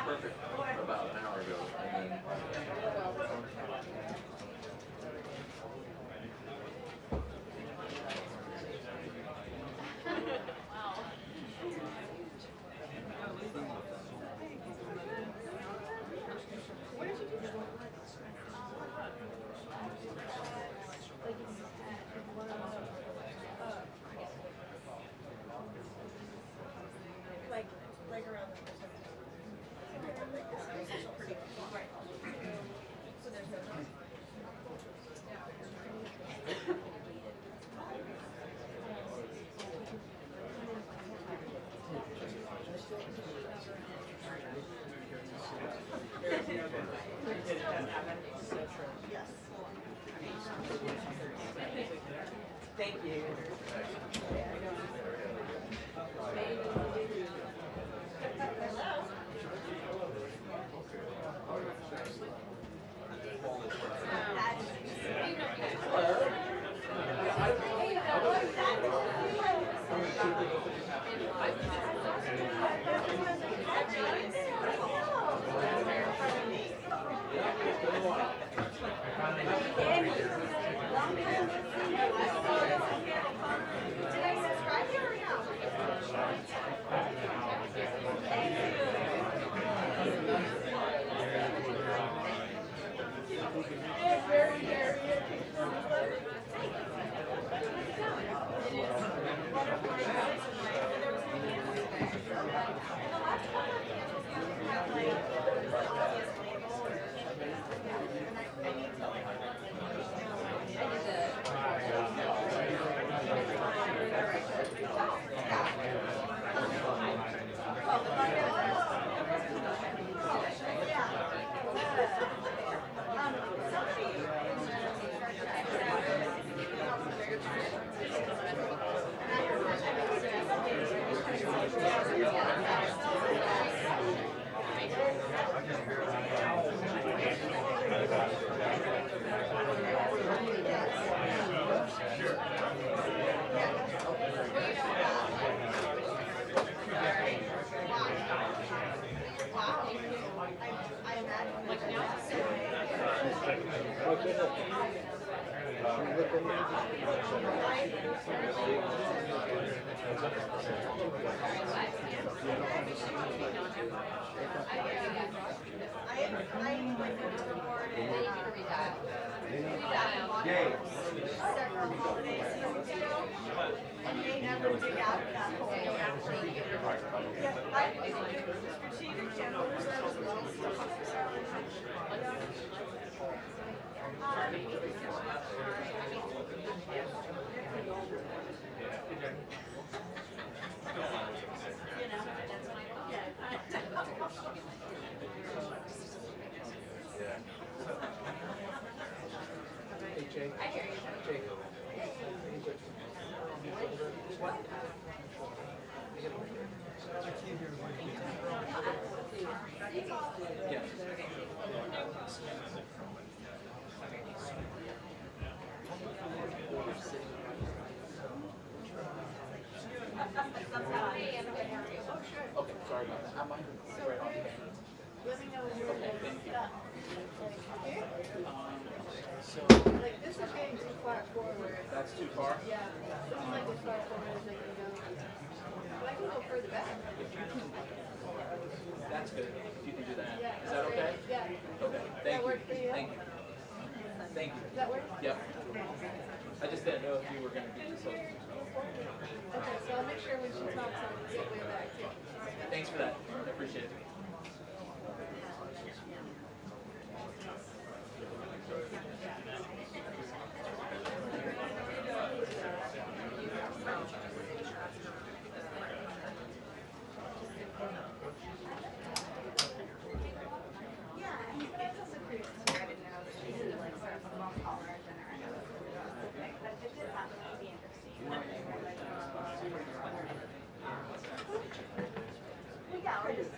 Perfect. About an hour ago, and then. Like around the pretty right. So there's no yes. Thank you. Okay, sorry about that. I'm right on here. Let me know when you're ready. So, Like this is getting too far forward. that's too far? Yeah. Something like as far forward as they can go. But I can go further back. That's good. If you can do that. Yeah. Is that okay? Yeah. Okay. Does Thank that you. work for you? Thank you. Thank you. Does that work? Yep. I just didn't know if you were going to do this. Okay, so I'll make sure when she talks, I'll get way back too. Thanks for that. I appreciate it. Yeah, or just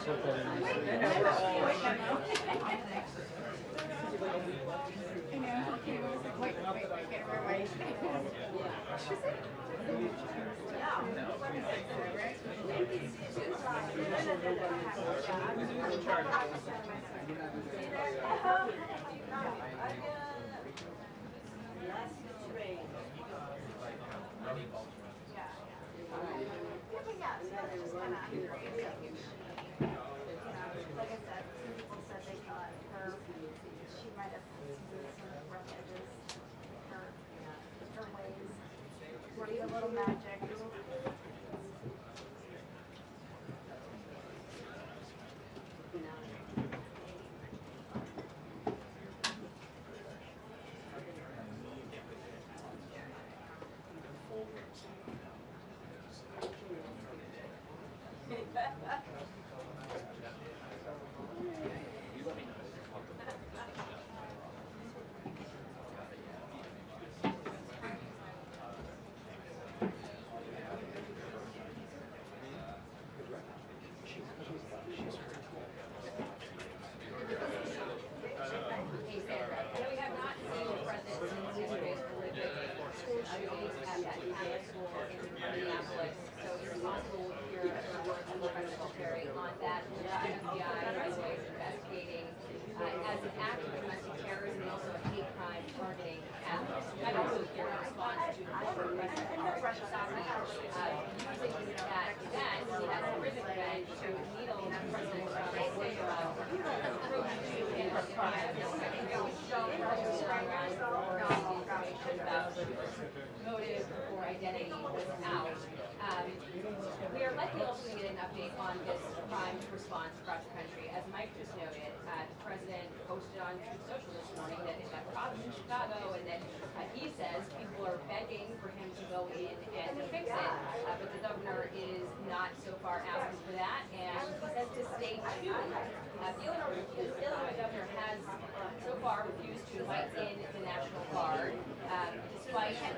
Like I said, some people said they thought she might have smoothed some rough edges. Her ways. Worked a little magic. Minneapolis, so responsible here at the work of the secretary on that, which the FBI is always investigating as an act of domestic terrorism and also a hate crime targeting Catholics. I'm also here in response to the former Secretary using that event, that horrific event, to needle President Trump's approach to anti-crime. Information about motive or identity was out. We are likely also going to get an update on this crime response across the country. As Mike just noted, the president posted on Truth Social this morning that it got problems in Chicago and that he says people are begging for him to go in and to fix it, but the governor is not so far asking for that, and he says to stay tuned. The Illinois governor has so far refused to invite in the National Guard, despite a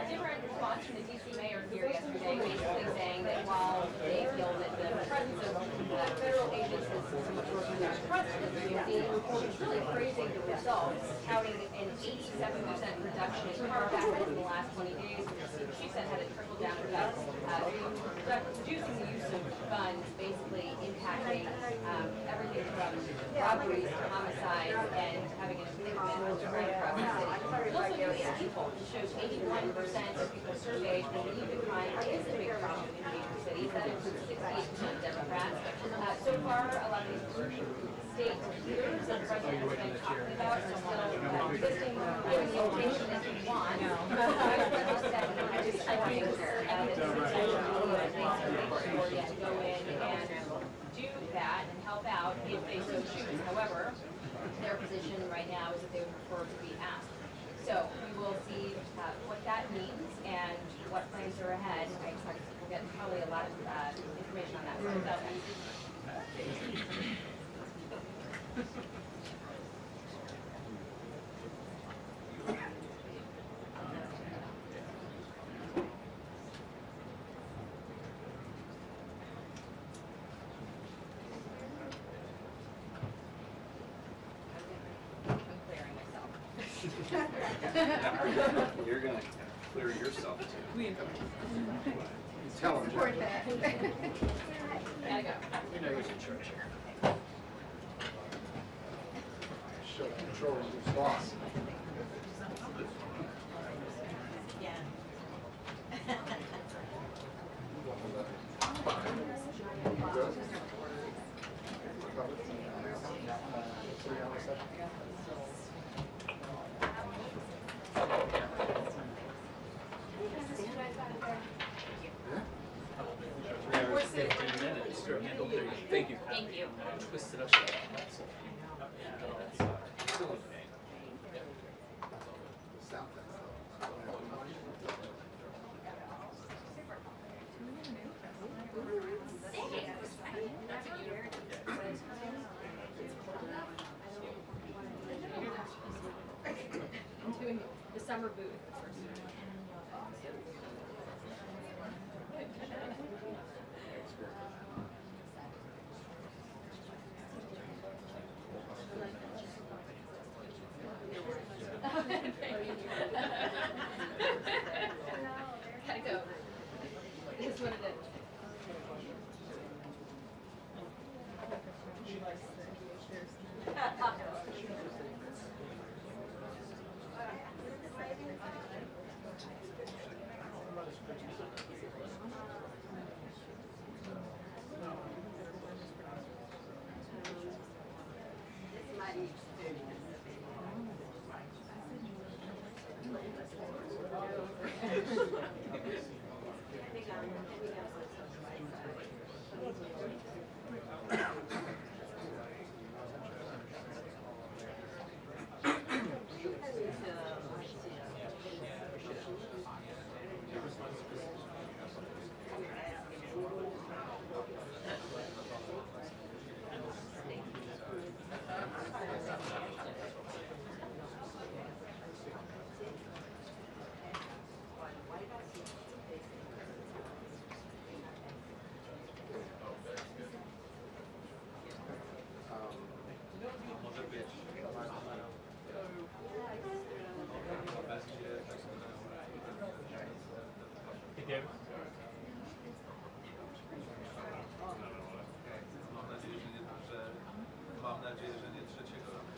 different response from the D.C. mayor here yesterday, basically saying that while they feel that the presence of federal agents is somewhat working their trust in the community, she's really praising the results, touting an 87% reduction in car accidents in the last 20 days, which she said had a trickle-down effect, reducing the use of guns, basically impacting everything from robberies to homicides and having an improvement right across the city. It also gives people, it shows 81% of people surveyed believe the crime is a big problem in major cities. That includes 68% Democrats. So far, a lot of these state leaders that the president has been talking about are still resisting giving the information that he wants. I think to go in and do that and help out if they so choose. However, their position right now is that they would prefer to be asked. So we will see what that means and what plans are ahead. I expect we'll get probably a lot of information on that. You're going to clear yourself too. Tell them, Support Jack. that. Gotta go. You know he's in charge here. Show control of his boss. Thank you. Thank you. Twist it up. I'm doing the summer booth. Gotta go. This is what it is. Mam nadzieję, że nie trzeciego roku.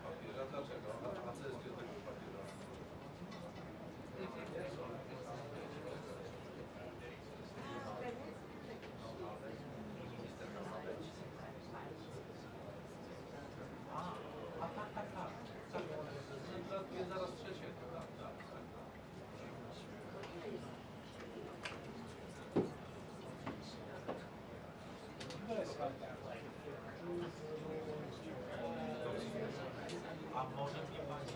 Papieża dlaczego? A co jest do tego papieża? Zaraz trzeciego, tak. A może nie pani?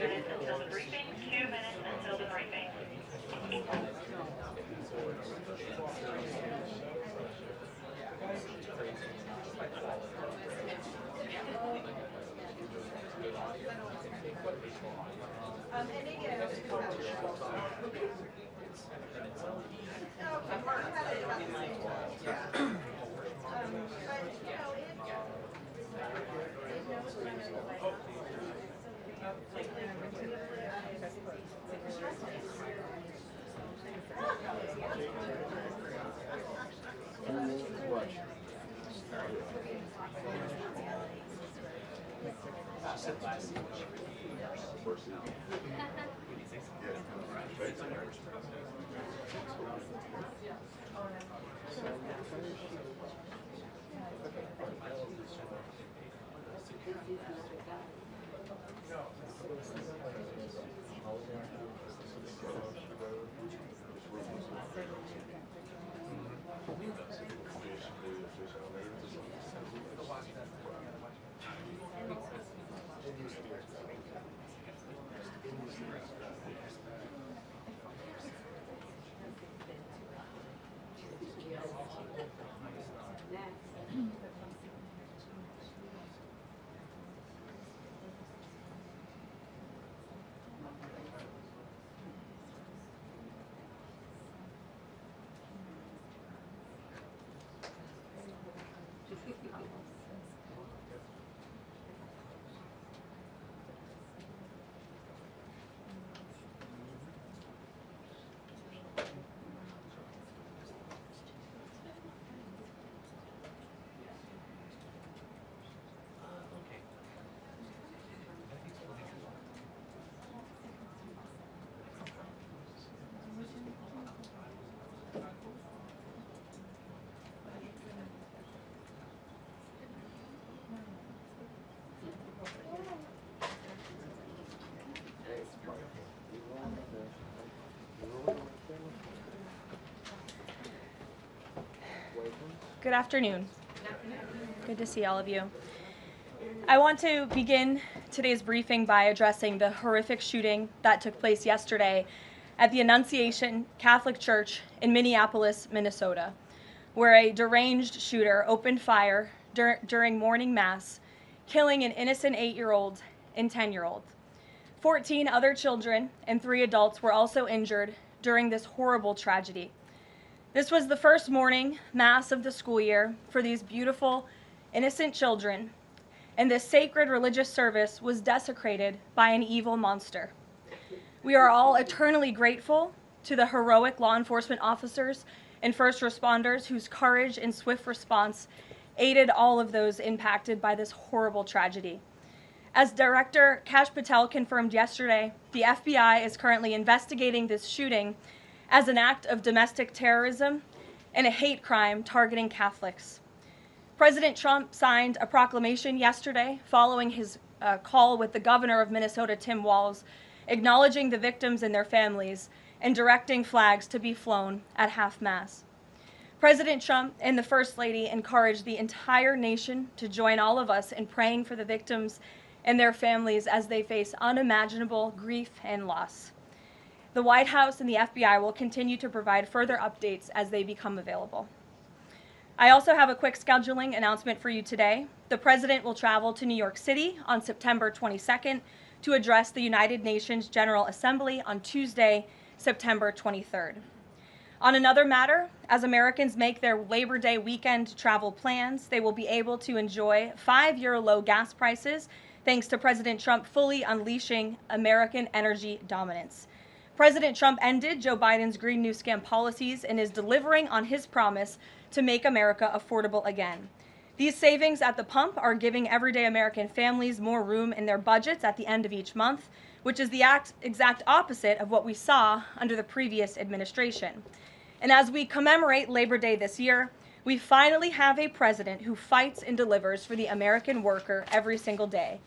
Until the briefing, 2 minutes until the briefing. Like, Good afternoon. Good to see all of you. I want to begin today's briefing by addressing the horrific shooting that took place yesterday at the Annunciation Catholic Church in Minneapolis, Minnesota, where a deranged shooter opened fire during morning mass, killing an innocent 8-year-old and 10-year-old. 14 other children and 3 adults were also injured during this horrible tragedy. This was the first morning mass of the school year for these beautiful, innocent children, and this sacred religious service was desecrated by an evil monster. We are all eternally grateful to the heroic law enforcement officers and first responders whose courage and swift response aided all of those impacted by this horrible tragedy. As Director Kash Patel confirmed yesterday, the FBI is currently investigating this shooting as an act of domestic terrorism and a hate crime targeting Catholics. President Trump signed a proclamation yesterday following his call with the governor of Minnesota, Tim Walz, acknowledging the victims and their families and directing flags to be flown at half-mast. President Trump and the First Lady encouraged the entire nation to join all of us in praying for the victims and their families as they face unimaginable grief and loss. The White House and the FBI will continue to provide further updates as they become available. I also have a quick scheduling announcement for you today. The President will travel to New York City on September 22nd to address the United Nations General Assembly on Tuesday, September 23rd. On another matter, as Americans make their Labor Day weekend travel plans, they will be able to enjoy 5-year low gas prices thanks to President Trump fully unleashing American energy dominance. President Trump ended Joe Biden's Green New Scam policies and is delivering on his promise to make America affordable again. These savings at the pump are giving everyday American families more room in their budgets at the end of each month, which is the exact opposite of what we saw under the previous administration. And as we commemorate Labor Day this year, we finally have a president who fights and delivers for the American worker every single day.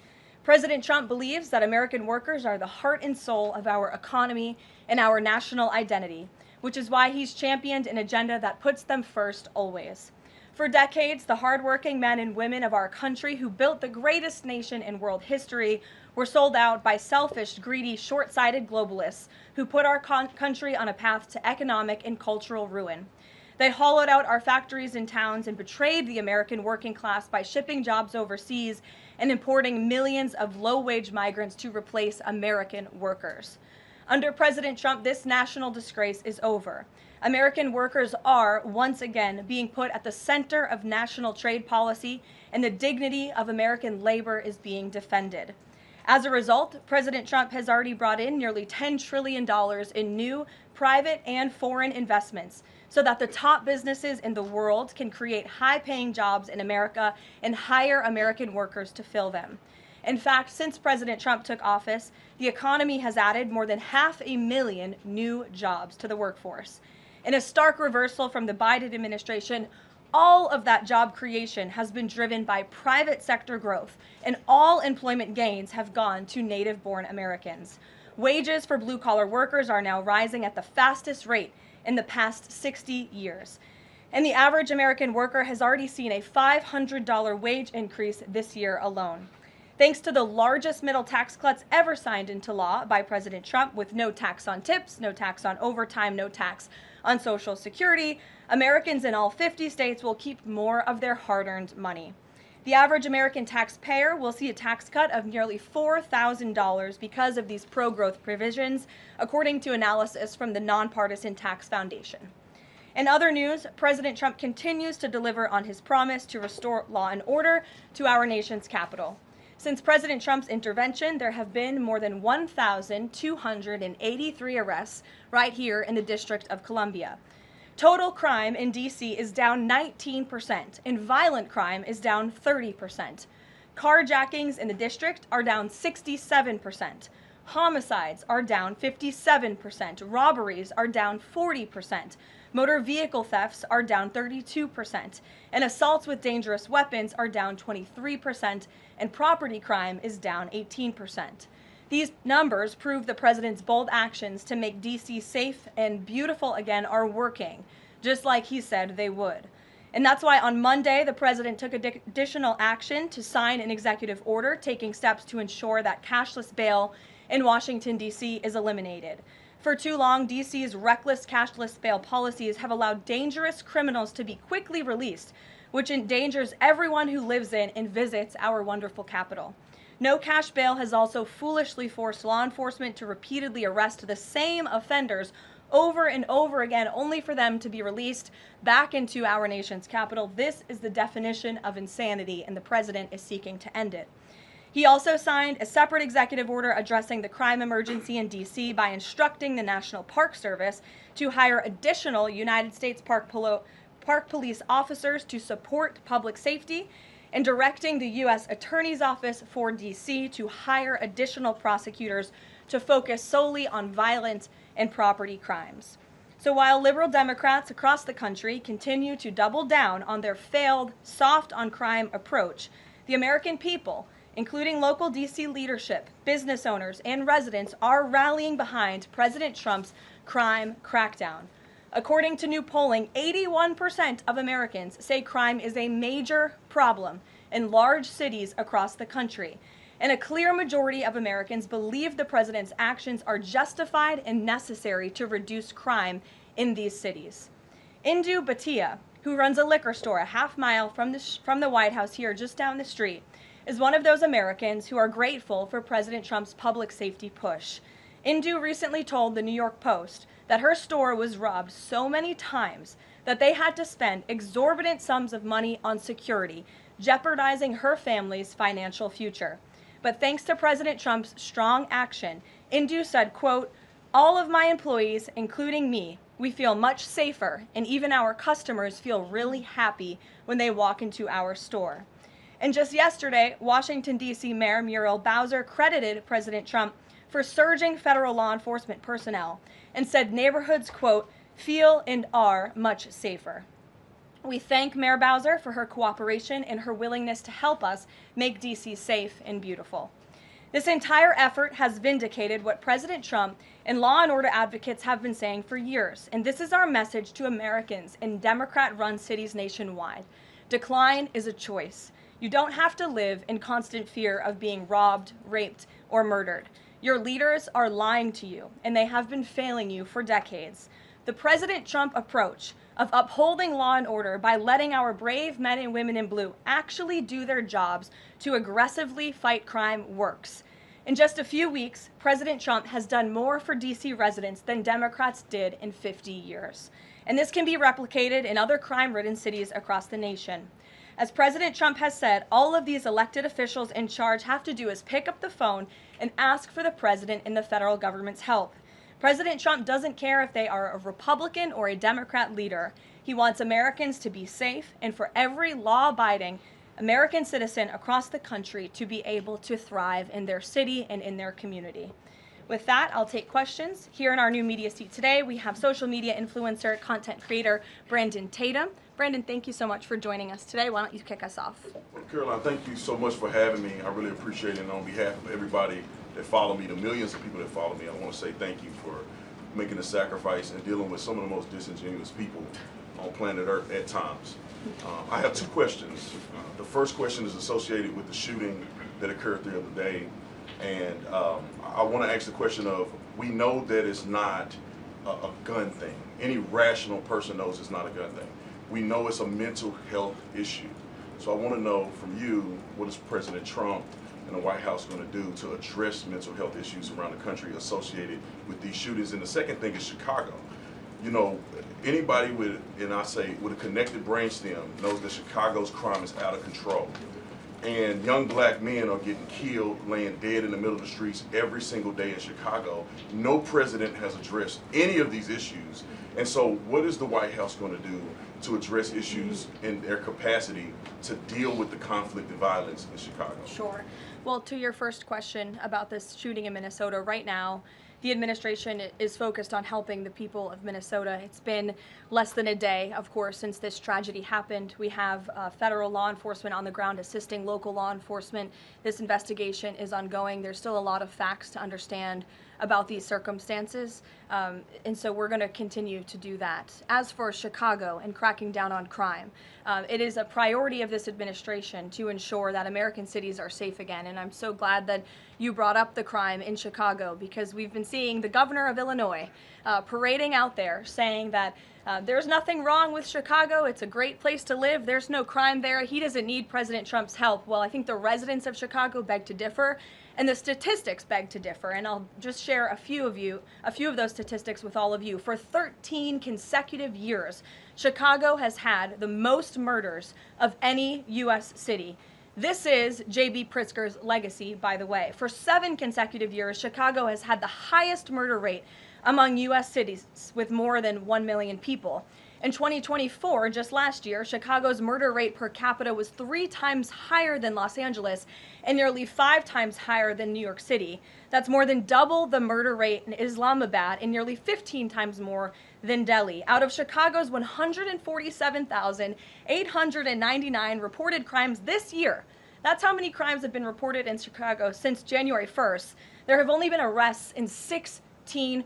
President Trump believes that American workers are the heart and soul of our economy and our national identity, which is why he's championed an agenda that puts them first always. For decades, the hardworking men and women of our country who built the greatest nation in world history were sold out by selfish, greedy, short-sighted globalists who put our country on a path to economic and cultural ruin. They hollowed out our factories and towns and betrayed the American working class by shipping jobs overseas and importing millions of low-wage migrants to replace American workers. Under President Trump, this national disgrace is over. American workers are, once again, being put at the center of national trade policy, and the dignity of American labor is being defended. As a result, President Trump has already brought in nearly $10 trillion in new private and foreign investments so that the top businesses in the world can create high-paying jobs in America and hire American workers to fill them. In fact, since President Trump took office, the economy has added more than 500,000 new jobs to the workforce. In a stark reversal from the Biden administration, all of that job creation has been driven by private sector growth, and all employment gains have gone to native-born Americans. Wages for blue-collar workers are now rising at the fastest rate in the past 60 years. And the average American worker has already seen a $500 wage increase this year alone. Thanks to the largest middle tax cuts ever signed into law by President Trump, with no tax on tips, no tax on overtime, no tax on Social Security, Americans in all 50 states will keep more of their hard-earned money. The average American taxpayer will see a tax cut of nearly $4,000 because of these pro-growth provisions, according to analysis from the Nonpartisan Tax Foundation. In other news, President Trump continues to deliver on his promise to restore law and order to our nation's capital. Since President Trump's intervention, there have been more than 1,283 arrests right here in the District of Columbia. Total crime in D.C. is down 19%, and violent crime is down 30%. Carjackings in the district are down 67%. Homicides are down 57%. Robberies are down 40%. Motor vehicle thefts are down 32%. And assaults with dangerous weapons are down 23%. And property crime is down 18%. These numbers prove the president's bold actions to make D.C. safe and beautiful again are working, just like he said they would. And that's why on Monday, the president took additional action to sign an executive order taking steps to ensure that cashless bail in Washington, D.C. is eliminated. For too long, D.C.'s reckless cashless bail policies have allowed dangerous criminals to be quickly released, which endangers everyone who lives in and visits our wonderful capital. No cash bail has also foolishly forced law enforcement to repeatedly arrest the same offenders over and over again, only for them to be released back into our nation's capital. This is the definition of insanity, and the president is seeking to end it. He also signed a separate executive order addressing the crime emergency in D.C. by instructing the National Park Service to hire additional United States Park Police officers to support public safety, and directing the U.S. Attorney's Office for D.C. to hire additional prosecutors to focus solely on violent and property crimes. So while liberal Democrats across the country continue to double down on their failed soft-on-crime approach, the American people, including local D.C. leadership, business owners, and residents, are rallying behind President Trump's crime crackdown. According to new polling, 81% of Americans say crime is a major problem in large cities across the country. And a clear majority of Americans believe the president's actions are justified and necessary to reduce crime in these cities. Indu Bhatia, who runs a liquor store a half mile from the White House here just down the street, is one of those Americans who are grateful for President Trump's public safety push. Indu recently told the New York Post that her store was robbed so many times that they had to spend exorbitant sums of money on security, jeopardizing her family's financial future. But thanks to President Trump's strong action, Indu said, quote, "All of my employees, including me, we feel much safer, and even our customers feel really happy when they walk into our store." And just yesterday, Washington, D.C. Mayor Muriel Bowser credited President Trump for surging federal law enforcement personnel and said neighborhoods, quote, "feel and are much safer." We thank Mayor Bowser for her cooperation and her willingness to help us make D.C. safe and beautiful. This entire effort has vindicated what President Trump and law and order advocates have been saying for years, and this is our message to Americans in Democrat-run cities nationwide. Decline is a choice. You don't have to live in constant fear of being robbed, raped, or murdered. Your leaders are lying to you, and they have been failing you for decades. The President Trump approach of upholding law and order by letting our brave men and women in blue actually do their jobs to aggressively fight crime works. In just a few weeks, President Trump has done more for D.C. residents than Democrats did in 50 years. And this can be replicated in other crime-ridden cities across the nation. As President Trump has said, all of these elected officials in charge have to do is pick up the phone and ask for the president and the federal government's help. President Trump doesn't care if they are a Republican or a Democrat leader. He wants Americans to be safe and for every law-abiding American citizen across the country to be able to thrive in their city and in their community. With that, I'll take questions. Here in our new media seat today, we have social media influencer, content creator, Brandon Tatum. Brandon, thank you so much for joining us today. Why don't you kick us off? Caroline, thank you so much for having me. I really appreciate it. And on behalf of everybody that follow me, the millions of people that follow me, I want to say thank you for making the sacrifice and dealing with some of the most disingenuous people on planet Earth at times. I have two questions. The first question is associated with the shooting that occurred the other day. And I want to ask the question of, we know that it's not a gun thing. Any rational person knows it's not a gun thing. We know it's a mental health issue. So I want to know from you, what is President Trump and the White House going to do to address mental health issues around the country associated with these shootings? And the second thing is Chicago. You know, anybody with, and I say, with a connected brainstem knows that Chicago's crime is out of control. And young black men are getting killed, laying dead in the middle of the streets every single day in Chicago. No president has addressed any of these issues. And so what is the White House going to do to address issues in their capacity to deal with the conflict and violence in Chicago? Sure. Well, to your first question about this shooting in Minnesota, right now, the administration is focused on helping the people of Minnesota. It's been less than a day, of course, since this tragedy happened. We have federal law enforcement on the ground assisting local law enforcement. This investigation is ongoing. There's still a lot of facts to understand about these circumstances, and so we're going to continue to do that. As for Chicago and cracking down on crime, it is a priority of this administration to ensure that American cities are safe again, and I'm so glad that you brought up the crime in Chicago, because we've been seeing the governor of Illinois parading out there saying that there's nothing wrong with Chicago. It's a great place to live. There's no crime there. He doesn't need President Trump's help. Well, I think the residents of Chicago beg to differ, and the statistics beg to differ. And I'll just share a few of those statistics with all of you. For 13 consecutive years, Chicago has had the most murders of any U.S. city. This is J.B. Pritzker's legacy, by the way. For 7 consecutive years, Chicago has had the highest murder rate among U.S. cities with more than 1 million people. In 2024, just last year, Chicago's murder rate per capita was 3 times higher than Los Angeles and nearly 5 times higher than New York City. That's more than double the murder rate in Islamabad and nearly 15 times more than Delhi. Out of Chicago's 147,899 reported crimes this year, that's how many crimes have been reported in Chicago since January 1st. There have only been arrests in 16%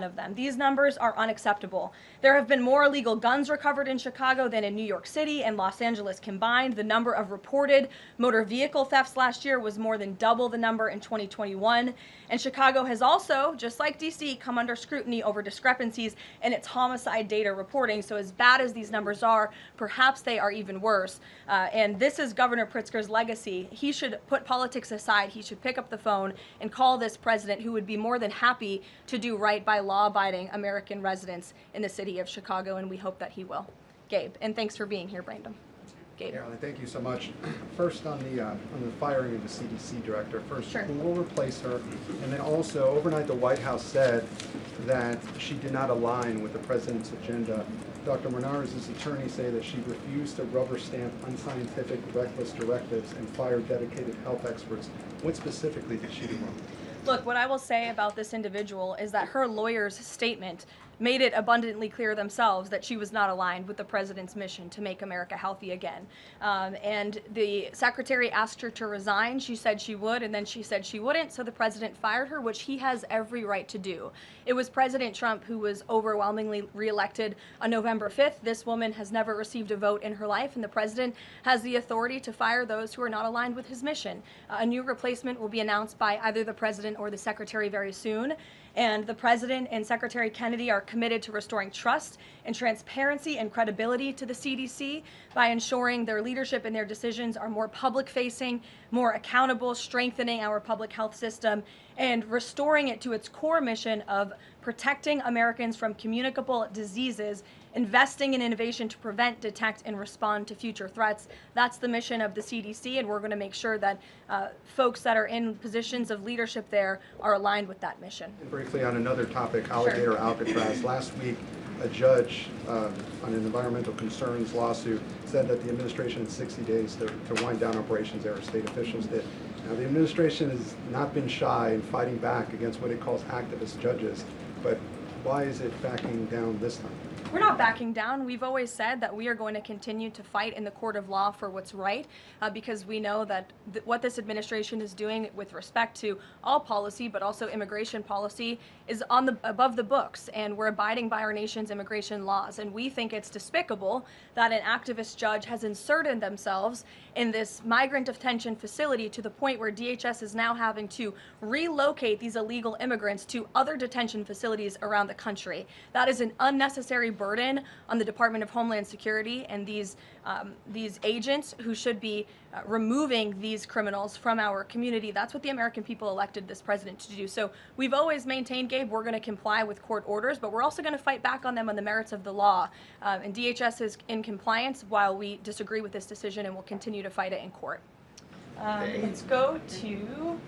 of them. These numbers are unacceptable. There have been more illegal guns recovered in Chicago than in New York City and Los Angeles combined. The number of reported motor vehicle thefts last year was more than double the number in 2021. And Chicago has also, just like DC, come under scrutiny over discrepancies in its homicide data reporting. So as bad as these numbers are, perhaps they are even worse. And this is Governor Pritzker's legacy. He should put politics aside. He should pick up the phone and call this president, who would be more than happy to do right by law-abiding American residents in the city of Chicago, and we hope that he will. Gabe, and thanks for being here, Brandon. Gabe. Caroline, thank you so much. First, on the firing of the CDC director, first, Sure. Who will replace her? And then also, overnight, the White House said that she did not align with the president's agenda. Dr. Menard's attorneys say that she refused to rubber stamp unscientific, reckless directives and fire dedicated health experts. What specifically did she do wrong? Look, what I will say about this individual is that her lawyer's statement made it abundantly clear themselves that she was not aligned with the president's mission to make America healthy again. And the secretary asked her to resign. She said she would, and then she said she wouldn't, so the president fired her, which he has every right to do. It was President Trump who was overwhelmingly reelected on November 5th. This woman has never received a vote in her life, and the president has the authority to fire those who are not aligned with his mission. A new replacement will be announced by either the president or the secretary very soon. And the president and Secretary Kennedy are committed to restoring trust and transparency and credibility to the CDC by ensuring their leadership and their decisions are more public-facing, more accountable, strengthening our public health system, and restoring it to its core mission of protecting Americans from communicable diseases, investing in innovation to prevent, detect, and respond to future threats. That's the mission of the CDC, and we're going to make sure that folks that are in positions of leadership there are aligned with that mission. And briefly on another topic, Alligator Alcatraz. Last week, a judge on an environmental concerns lawsuit said that the administration had 60 days to wind down operations there, state officials did. Now, the administration has not been shy in fighting back against what it calls activist judges, but why is it backing down this time? We're not backing down. We've always said that we are going to continue to fight in the court of law for what's right, because we know that what this administration is doing with respect to all policy, but also immigration policy, is above the books, and we're abiding by our nation's immigration laws. And we think it's despicable that an activist judge has inserted themselves in this migrant detention facility to the point where DHS is now having to relocate these illegal immigrants to other detention facilities around the country. That is an unnecessary burden on the Department of Homeland Security and these agents who should be removing these criminals from our community. That's what the American people elected this president to do. So we've always maintained, Gabe, we're going to comply with court orders, but we're also going to fight back on them on the merits of the law. And DHS is in compliance while we disagree with this decision, and we'll continue to fight it in court. Let's go to...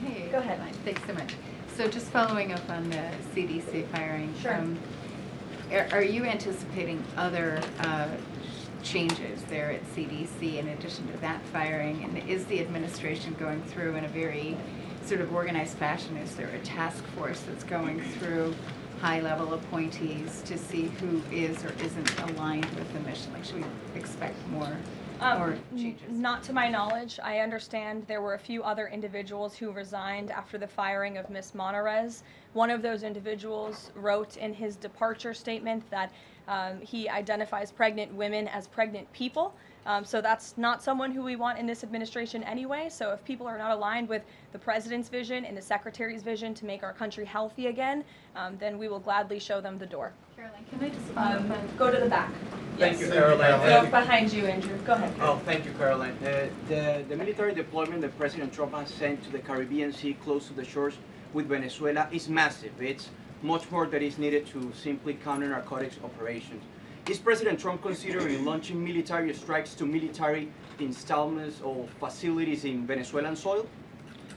Hey, go ahead. Thanks so much. So just following up on the CDC firing, Sure. Are you anticipating other changes there at CDC in addition to that firing? And is the administration going through in a very sort of organized fashion? Is there a task force that's going through high-level appointees to see who is or isn't aligned with the mission? Like, should we expect more changes? Not to my knowledge. I understand there were a few other individuals who resigned after the firing of Ms. Monarez. One of those individuals wrote in his departure statement that he identifies pregnant women as pregnant people. So that's not someone who we want in this administration anyway. So if people are not aligned with the president's vision and the secretary's vision to make our country healthy again, then we will gladly show them the door. Caroline, can I just follow up on... Go to the back. Thank Yes. you, Caroline. Go behind you, Andrew. Go ahead. Oh, thank you, Caroline. The military deployment that President Trump has sent to the Caribbean Sea close to the shores with Venezuela is massive. It's much more that is needed to simply counter narcotics operations. Is President Trump considering launching military strikes to military installments or facilities in Venezuelan soil?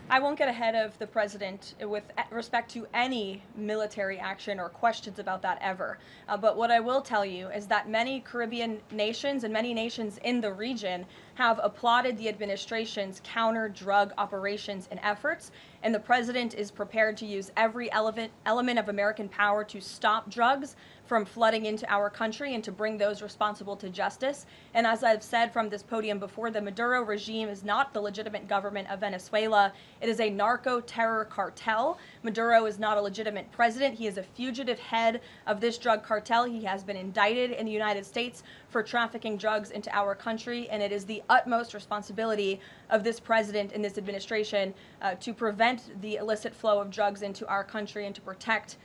I won't get ahead of the president with respect to any military action or questions about that ever. But what I will tell you is that many Caribbean nations and many nations in the region have applauded the administration's counter-drug operations and efforts, and the president is prepared to use every element of American power to stop drugs from flooding into our country and to bring those responsible to justice. And as I've said from this podium before, the Maduro regime is not the legitimate government of Venezuela. It is a narco-terror cartel. Maduro is not a legitimate president. He is a fugitive head of this drug cartel. He has been indicted in the United States for trafficking drugs into our country, and it is the utmost responsibility of this president and this administration to prevent the illicit flow of drugs into our country and to protect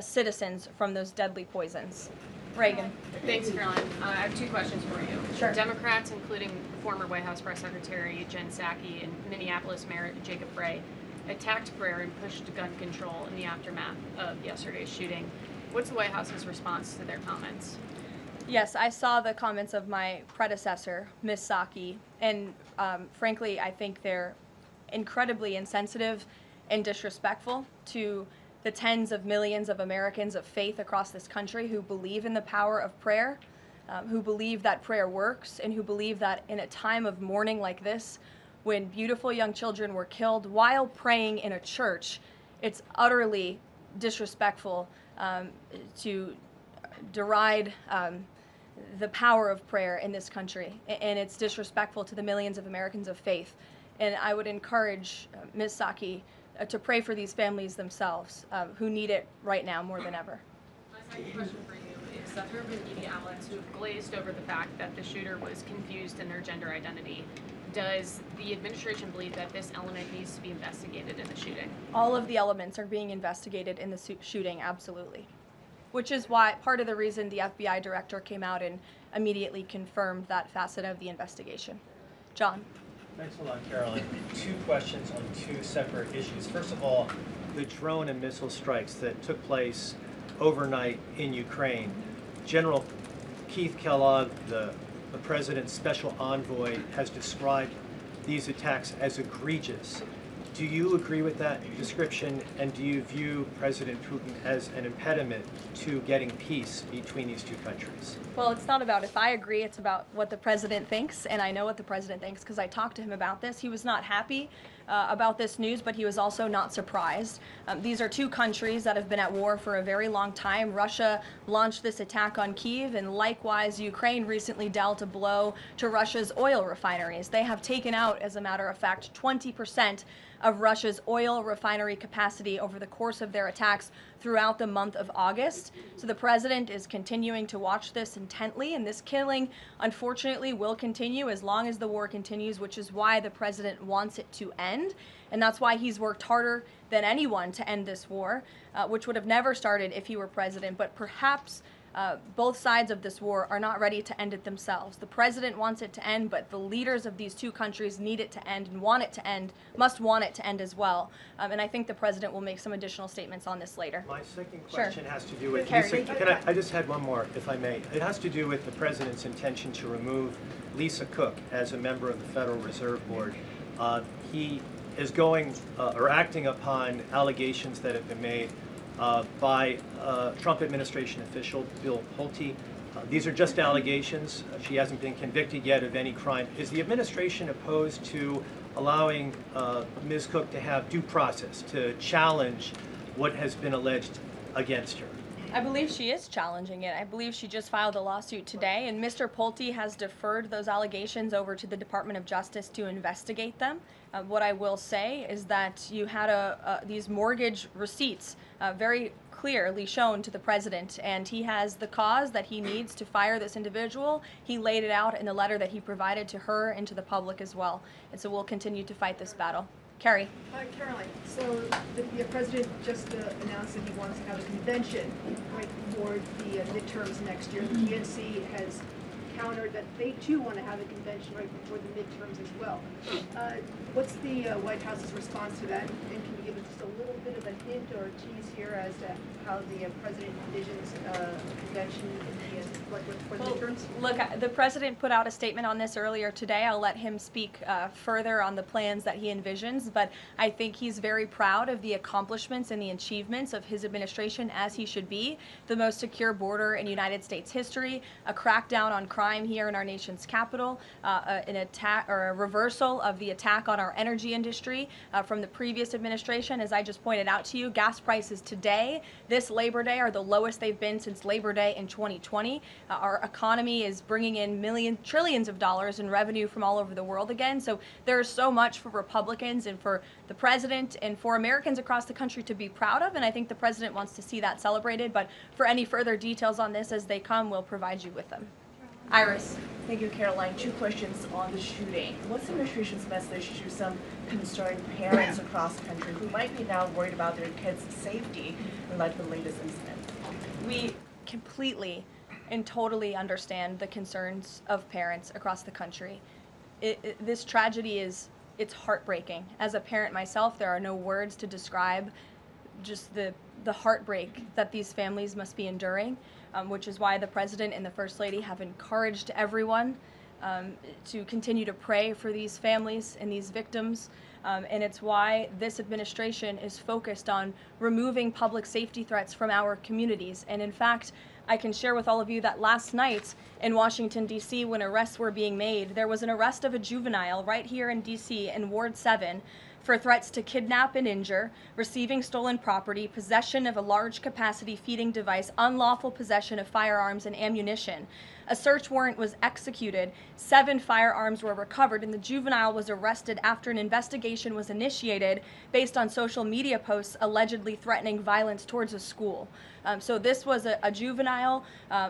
citizens from those deadly poisons. Reagan. Thanks, Caroline. I have two questions for you. Sure. Democrats, including former White House Press Secretary Jen Psaki and Minneapolis Mayor Jacob Frey, attacked prayer and pushed gun control in the aftermath of yesterday's shooting. What's the White House's response to their comments? Yes, I saw the comments of my predecessor, Ms. Psaki, and frankly, I think they're incredibly insensitive and disrespectful to the tens of millions of Americans of faith across this country who believe in the power of prayer, who believe that prayer works, and who believe that in a time of mourning like this, when beautiful young children were killed while praying in a church, it's utterly disrespectful to deride the power of prayer in this country, and it's disrespectful to the millions of Americans of faith. And I would encourage Ms. Psaki to pray for these families themselves who need it right now more than ever. My second question for you is that there have been media outlets who have glazed over the fact that the shooter was confused in their gender identity. Does the administration believe that this element needs to be investigated in the shooting? All of the elements are being investigated in the shooting, absolutely. Which is why part of the reason the FBI director came out and immediately confirmed that facet of the investigation. John. Thanks a lot, Caroline. Two questions on two separate issues. First of all, the drone and missile strikes that took place overnight in Ukraine. General Keith Kellogg, the president's special envoy, has described these attacks as egregious. Do you agree with that description, and do you view President Putin as an impediment to getting peace between these two countries? Well, it's not about if I agree, it's about what the president thinks, and I know what the president thinks because I talked to him about this. He was not happy about this news, but he was also not surprised. These are two countries that have been at war for a very long time. Russia launched this attack on Kyiv, and likewise, Ukraine recently dealt a blow to Russia's oil refineries. They have taken out, as a matter of fact, 20% of Russia's oil refinery capacity over the course of their attacks throughout the month of August. So the president is continuing to watch this intently, and this killing, unfortunately, will continue as long as the war continues, which is why the president wants it to end. And that's why he's worked harder than anyone to end this war, which would have never started if he were president, but perhaps both sides of this war are not ready to end it themselves. The president wants it to end, but the leaders of these two countries need it to end and want it to end, must want it to end as well. And I think the president will make some additional statements on this later. My second question has to do with, Carrie. I just had one more, if I may. It has to do with the president's intention to remove Lisa Cook as a member of the Federal Reserve Board. He is going or acting upon allegations that have been made by Trump administration official Bill Pulte. These are just allegations. She hasn't been convicted yet of any crime. Is the administration opposed to allowing Ms. Cook to have due process, to challenge what has been alleged against her? I believe she is challenging it. I believe she just filed a lawsuit today, and Mr. Pulte has deferred those allegations over to the Department of Justice to investigate them. What I will say is that you had these mortgage receipts very clearly shown to the president, and he has the cause that he needs to fire this individual. He laid it out in the letter that he provided to her and to the public as well. And so we'll continue to fight this battle. Carrie. Hi, Caroline. So the president just announced that he wants to have a convention right before the midterms next year. The DNC has countered that they too want to have a convention right before the midterms as well. What's the White House's response to that? And can you give us just a little bit of a hint or a tease here as to how the president envisions a convention in for the midterms? Look, the president put out a statement on this earlier today. I'll let him speak further on the plans that he envisions, but I think he's very proud of the accomplishments and the achievements of his administration, as he should be. The most secure border in United States history, a crackdown on crime here in our nation's capital, an attack or a reversal of the attack on our energy industry from the previous administration. As I just pointed out to you, gas prices today, this Labor Day, are the lowest they've been since Labor Day in 2020. Our economy is bringing in trillions of dollars in revenue from all over the world again. So there's so much for Republicans and for the president and for Americans across the country to be proud of, and I think the president wants to see that celebrated. But for any further details on this as they come, we'll provide you with them. Iris. Thank you, Caroline. Two questions on the shooting. What's the administration's message to some concerned parents across the country who might be now worried about their kids' safety in light of the latest incident? We completely and totally understand the concerns of parents across the country. This tragedy it's heartbreaking. As a parent myself, there are no words to describe just the heartbreak that these families must be enduring, which is why the president and the first lady have encouraged everyone to continue to pray for these families and these victims. And it's why this administration is focused on removing public safety threats from our communities. And in fact, I can share with all of you that last night in Washington, D.C., when arrests were being made, there was an arrest of a juvenile right here in D.C. in Ward 7 for threats to kidnap and injure, receiving stolen property, possession of a large capacity feeding device, unlawful possession of firearms and ammunition. A search warrant was executed, 7 firearms were recovered, and the juvenile was arrested after an investigation was initiated based on social media posts allegedly threatening violence towards a school. So this was a juvenile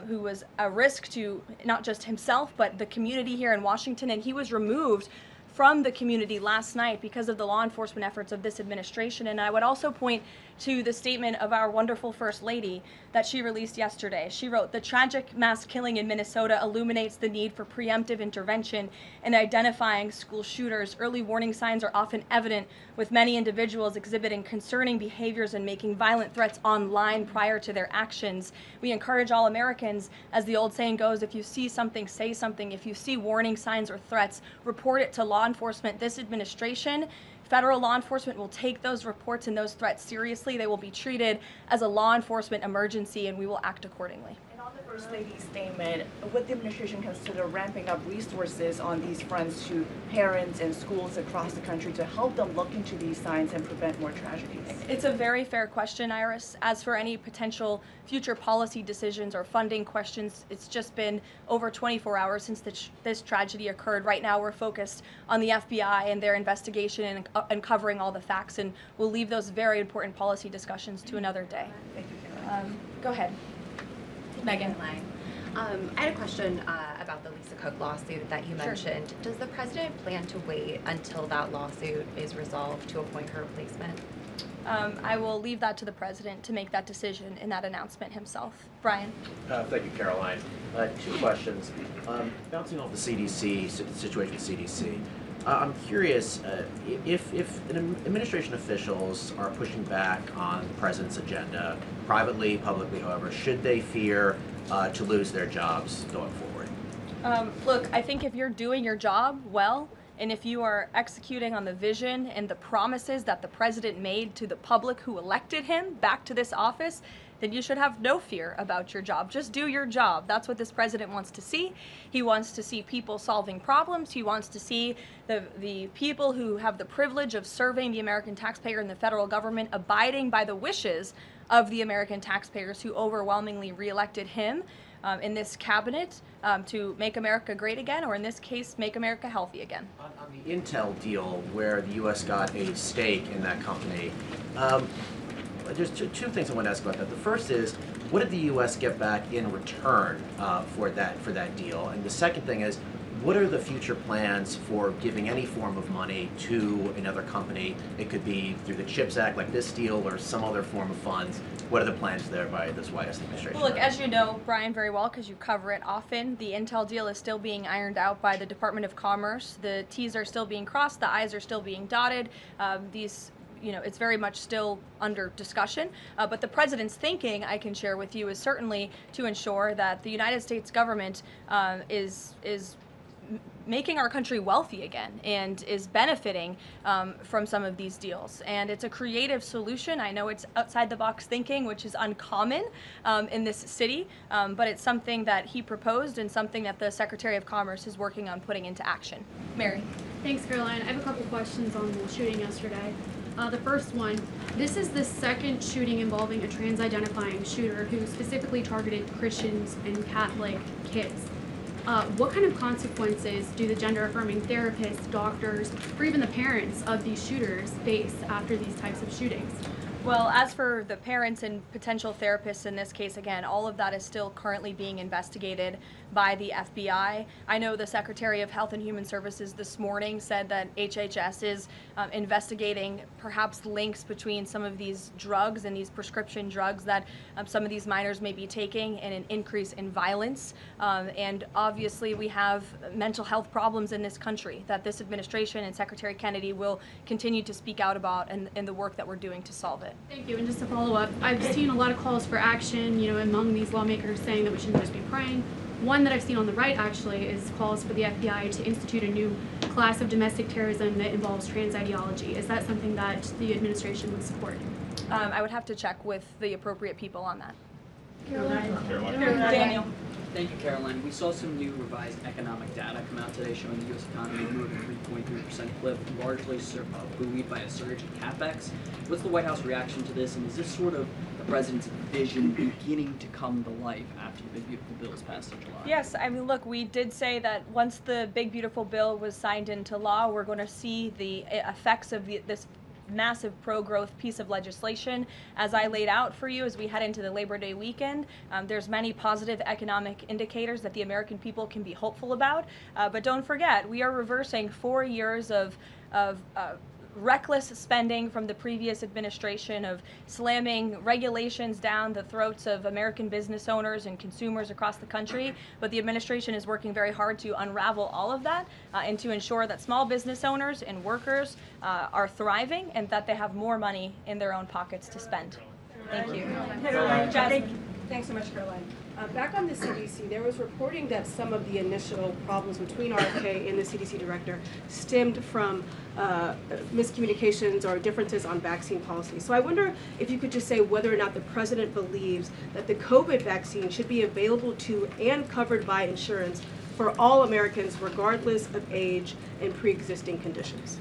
who was a risk to not just himself, but the community here in Washington, and he was removed from the community last night because of the law enforcement efforts of this administration. And I would also point to the statement of our wonderful First Lady that she released yesterday. She wrote, "The tragic mass killing in Minnesota illuminates the need for preemptive intervention in identifying school shooters. Early warning signs are often evident, with many individuals exhibiting concerning behaviors and making violent threats online prior to their actions. We encourage all Americans, as the old saying goes, if you see something, say something. If you see warning signs or threats, report it to law enforcement. This administration, federal law enforcement will take those reports and those threats seriously. They will be treated as a law enforcement emergency, and we will act accordingly. And on the First Lady's statement, would the administration consider ramping up resources on these fronts to parents and schools across the country to help them look into these signs and prevent more tragedies? It's a very fair question, Iris. As for any potential future policy decisions or funding questions, it's just been over 24 hours since this tragedy occurred. Right now we're focused on the FBI and their investigation and uncovering all the facts, and we'll leave those very important policy discussions to another day. Thank you, Caroline. Go ahead. Megan. I had a question about the Lisa Cook lawsuit that you mentioned. Sure. Does the president plan to wait until that lawsuit is resolved to appoint her replacement? I will leave that to the president to make that decision in that announcement himself. Brian. Thank you, Caroline. Two questions. Bouncing off the CDC, situation with CDC, I'm curious if administration officials are pushing back on the president's agenda, privately, publicly, however, should they fear to lose their jobs going forward? Look, I think if you're doing your job well, and if you are executing on the vision and the promises that the president made to the public who elected him back to this office, then you should have no fear about your job. Just do your job. That's what this president wants to see. He wants to see people solving problems. He wants to see the people who have the privilege of serving the American taxpayer and the federal government abiding by the wishes of the American taxpayers who overwhelmingly reelected him in this cabinet to make America great again, or in this case, make America healthy again. On the Intel deal, where the U.S. got a stake in that company, there's two things I want to ask about that. The first is, what did the U.S. get back in return for that deal? And the second thing is, what are the future plans for giving any form of money to another company? It could be through the CHIPS Act, like this deal, or some other form of funds. What are the plans there by this White House administration? Well, look, as you know, Brian, very well, because you cover it often, the Intel deal is still being ironed out by the Department of Commerce. The T's are still being crossed, the I's are still being dotted. It's very much still under discussion. But the president's thinking, I can share with you, is certainly to ensure that the United States government is making our country wealthy again and is benefiting from some of these deals. And it's a creative solution. I know it's outside the box thinking, which is uncommon in this city, but it's something that he proposed and something that the Secretary of Commerce is working on putting into action. Mary. Thanks, Caroline. I have a couple questions on the shooting yesterday. The first one, this is the second shooting involving a trans-identifying shooter who specifically targeted Christians and Catholic kids. What kind of consequences do the gender-affirming therapists, doctors, or even the parents of these shooters face after these types of shootings? Well, as for the parents and potential therapists in this case, again, all of that is still currently being investigated by the FBI. I know the Secretary of Health and Human Services this morning said that HHS is investigating perhaps links between some of these drugs and these prescription drugs that some of these minors may be taking and an increase in violence. And obviously we have mental health problems in this country that this administration and Secretary Kennedy will continue to speak out about in the work that we're doing to solve it. Thank you. And just to follow up, I've seen a lot of calls for action, among these lawmakers saying that we shouldn't just be praying. One that I've seen on the right actually is calls for the FBI to institute a new class of domestic terrorism that involves trans ideology. Is that something that the administration would support? I would have to check with the appropriate people on that. Daniel. Thank you, Caroline. We saw some new revised economic data come out today showing the U.S. economy grew at a 3.3% clip, largely buoyed by a surge in capex. What's the White House reaction to this, and is this sort of the president's vision beginning to come to life after the Big Beautiful Bill was passed in July? Yes, I mean, look, we did say that once the Big Beautiful Bill was signed into law, we're going to see the effects of this massive pro-growth piece of legislation. As I laid out for you as we head into the Labor Day weekend, there's many positive economic indicators that the American people can be hopeful about. But don't forget, we are reversing 4 years of reckless spending from the previous administration, of slamming regulations down the throats of American business owners and consumers across the country. But the administration is working very hard to unravel all of that and to ensure that small business owners and workers are thriving and that they have more money in their own pockets to spend. Thank you. Caroline. Thanks so much, Caroline. Back on the CDC, there was reporting that some of the initial problems between RFK and the CDC director stemmed from miscommunications or differences on vaccine policy. So I wonder if you could just say whether or not the president believes that the COVID vaccine should be available to and covered by insurance for all Americans regardless of age and pre-existing conditions.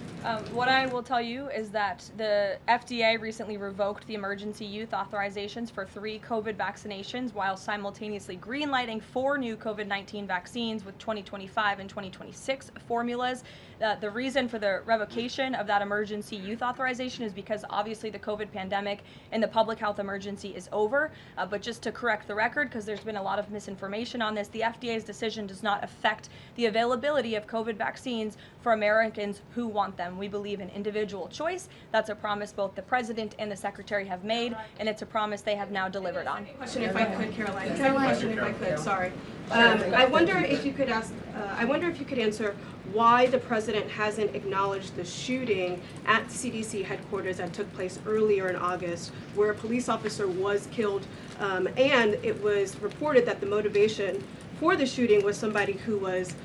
What I will tell you is that the FDA recently revoked the emergency use authorizations for 3 COVID vaccinations while simultaneously greenlighting 4 new COVID-19 vaccines with 2025 and 2026 formulas. The reason for the revocation of that emergency use authorization is because obviously the COVID pandemic and the public health emergency is over. But just to correct the record, because there's been a lot of misinformation on this, the FDA's decision does not affect the availability of COVID vaccines for Americans who want them. We believe in individual choice. That's a promise both the president and the secretary have made, and it's a promise they have now delivered on. Question, if I could, Caroline. Second question, if I could. Sorry. I wonder if you could answer why the president hasn't acknowledged the shooting at CDC headquarters that took place earlier in August, where a police officer was killed, and it was reported that the motivation for the shooting was somebody who was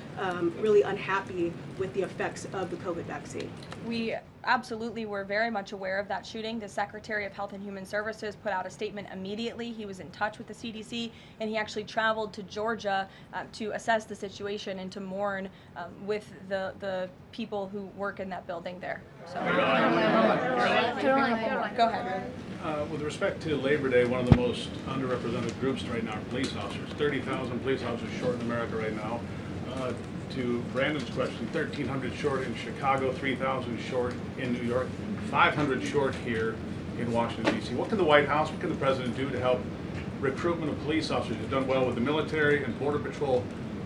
really unhappy with the effects of the COVID vaccine. We absolutely were very much aware of that shooting. The Secretary of Health and Human Services put out a statement immediately. He was in touch with the CDC, and he actually traveled to Georgia to assess the situation and to mourn with the people who work in that building there. So. Go ahead. With respect to Labor Day, one of the most underrepresented groups right now are police officers. 30,000 police officers short in America right now. To Brandon's question, 1,300 short in Chicago, 3,000 short in New York, 500 short here in Washington, D.C. What can the White House, what can the President do to help recruitment of police officers? You've done well with the military and Border Patrol.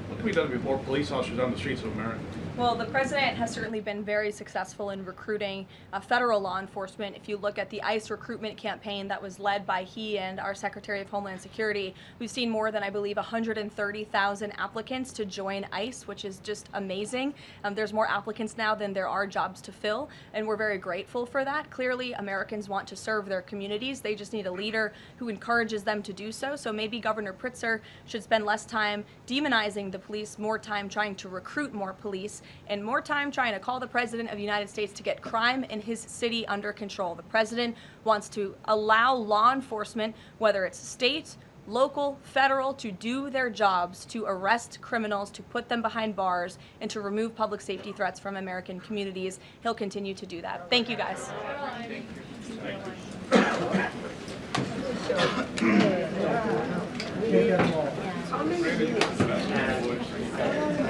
What can be done to get more police officers on the streets of America? Well, the president has certainly been very successful in recruiting federal law enforcement. If you look at the ICE recruitment campaign that was led by he and our Secretary of Homeland Security, we've seen more than, I believe, 130,000 applicants to join ICE, which is just amazing. There's more applicants now than there are jobs to fill, and we're very grateful for that. Clearly, Americans want to serve their communities. They just need a leader who encourages them to do so. So maybe Governor Pritzker should spend less time demonizing the police, more time trying to recruit more police, and more time trying to call the President of the United States to get crime in his city under control. The President wants to allow law enforcement, whether it's state, local, federal, to do their jobs, to arrest criminals, to put them behind bars, and to remove public safety threats from American communities. He'll continue to do that. Thank you, guys. Thank you.